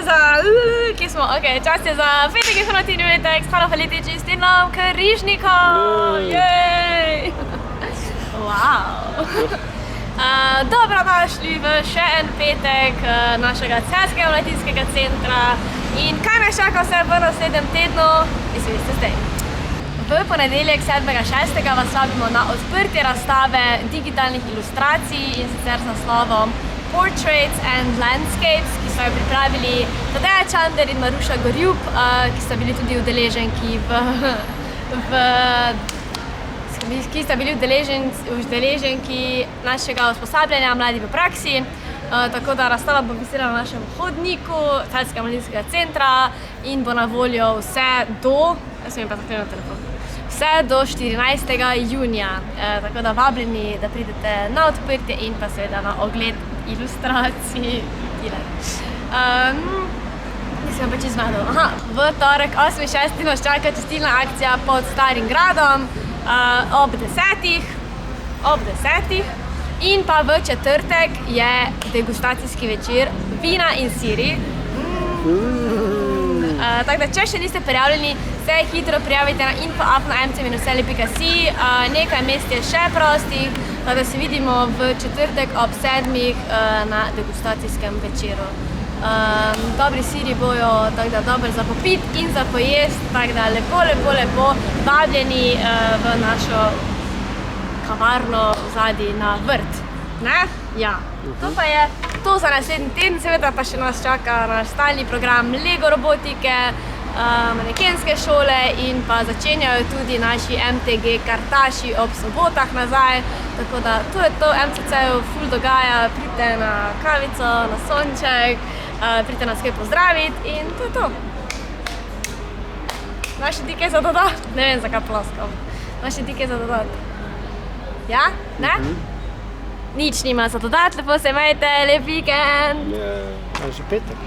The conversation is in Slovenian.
za, kje smo, okej, čas je za petek informativni uletek s Halo Faletič in Stinom Križnikom, jej! Wow! Dobrodošli v še en petek našega Celjskega mladinskega centra in kaj nas čaka vse v naslednjem tednu, izveste zdaj. V ponedeljek 7.6. vas vabimo na odprtje razstave digitalnih ilustracij in sicer z naslovom Portraits and Landscapes, ki so jo pripravili Tadeja Čander in Maruša Gorjup, ki sta bili tudi udeleženki udeleženki našega usposabljanja Mladi v praksi. Tako da razstava bo visela na našem hodniku Celjskega mladinskega centra in bo na voljo vse do, vse do 14. junija. Tako da vabljeni, da pridete na odprtje in pa seveda na ogled ilustracij. Nisem pa čisto zmedel. V torek 8.6. nas čaka čistilna akcija pod Starim gradom ob 10. In pa v četrtek je degustacijski večer vina in siri. Tako da, če še niste prijavljeni, se hitro prijavite na info@mc-veselje.si. Nekaj mest je še prostih, tako da se vidimo v četrtek ob 7. na degustacijskem večeru. Dobri siri bojo, tako da dobro za popit in za pojest, tako da lepo vabljeni v našo kavarno vzadi na vrt. Ne? Ja. To pa je to za naslednji teden, seveda pa še nas čaka naš stalni program Lego robotike, manekenske šole in pa začenjajo tudi naši MTG kartaši ob sobotah nazaj. Tako da to je to, MCC-ju ful dogaja, pridite na kavico, na sonček, pridite nas kaj pozdraviti in to je to. Imaš ti kaj za dodati? Ne vem, zakaj ploskam. Imaš ti kaj za dodati? Ja? Ne? Nič nima za dodati, lepo se imejte, lep vikend! Je že petek.